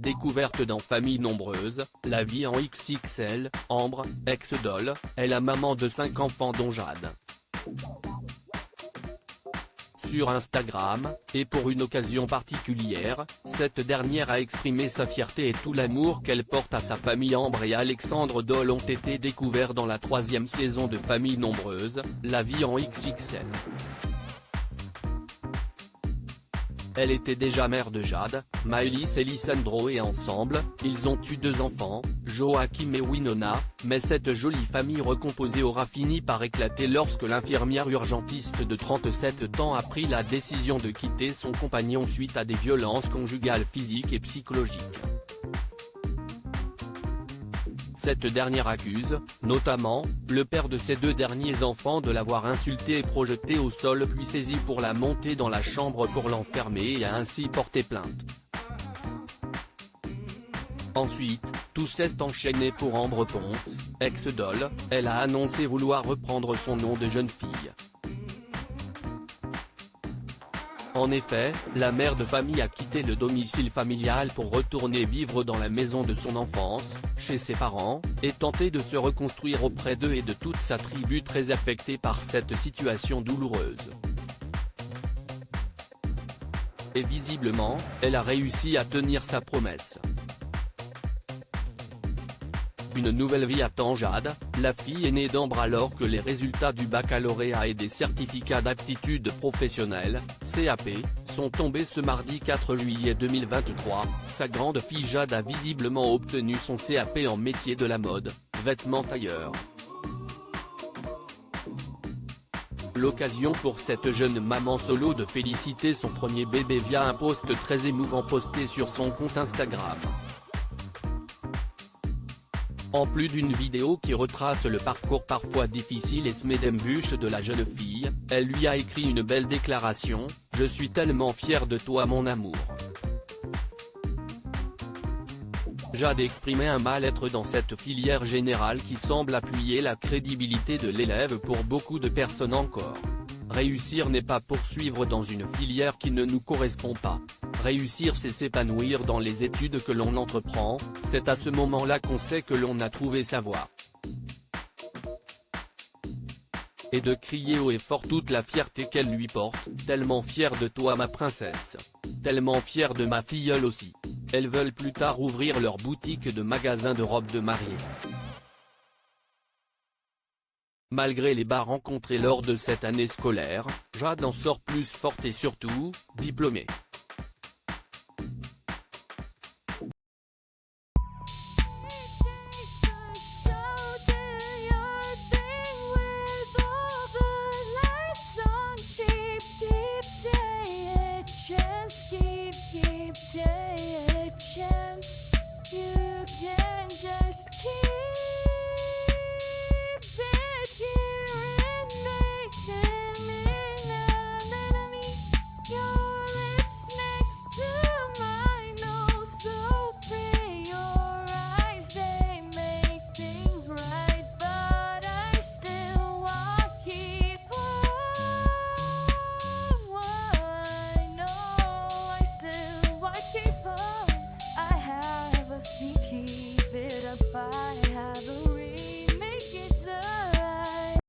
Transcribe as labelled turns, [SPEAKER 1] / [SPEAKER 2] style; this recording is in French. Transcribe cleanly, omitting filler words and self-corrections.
[SPEAKER 1] Découverte dans Famille nombreuse, la vie en XXL, Ambre, ex-Doll, est la maman de 5 enfants dont Jade. Sur Instagram, et pour une occasion particulière, cette dernière a exprimé sa fierté et tout l'amour qu'elle porte à sa famille. Ambre et Alexandre Doll ont été découverts dans la 3e saison de Famille nombreuse, la vie en XXL. Elle était déjà mère de Jade, Maëlys et Lisandro et ensemble, ils ont eu 2 enfants, Joachim et Winona, mais cette jolie famille recomposée aura fini par éclater lorsque l'infirmière urgentiste de 37 ans a pris la décision de quitter son compagnon suite à des violences conjugales physiques et psychologiques. Cette dernière accuse, notamment, le père de ses 2 derniers enfants de l'avoir insulté et projeté au sol puis saisi pour la monter dans la chambre pour l'enfermer et a ainsi porté plainte. Ensuite, tout s'est enchaîné pour Ambre Ponce, ex-Doll, elle a annoncé vouloir reprendre son nom de jeune fille. En effet, la mère de famille a quitté le domicile familial pour retourner vivre dans la maison de son enfance, chez ses parents, et tenter de se reconstruire auprès d'eux et de toute sa tribu très affectée par cette situation douloureuse. Et visiblement, elle a réussi à tenir sa promesse. Une nouvelle vie attend Jade, la fille aînée d'Ambre alors que les résultats du baccalauréat et des certificats d'aptitude professionnelle, CAP, sont tombés ce mardi 4 juillet 2023, sa grande fille Jade a visiblement obtenu son CAP en métier de la mode, vêtements tailleur. L'occasion pour cette jeune maman solo de féliciter son premier bébé via un post très émouvant posté sur son compte Instagram. En plus d'une vidéo qui retrace le parcours parfois difficile et semé d'embûches de la jeune fille, elle lui a écrit une belle déclaration « Je suis tellement fière de toi mon amour ». Jade exprimait un mal-être dans cette filière générale qui semble appuyer la crédibilité de l'élève pour beaucoup de personnes encore. Réussir n'est pas poursuivre dans une filière qui ne nous correspond pas. Réussir c'est s'épanouir dans les études que l'on entreprend, c'est à ce moment-là qu'on sait que l'on a trouvé sa voie. Et de crier haut et fort toute la fierté qu'elle lui porte, tellement fière de toi ma princesse. Tellement fière de ma filleule aussi. Elles veulent plus tard ouvrir leur boutique de magasin de robes de mariée. Malgré les bas rencontrés lors de cette année scolaire, Jade en sort plus forte et surtout, diplômée.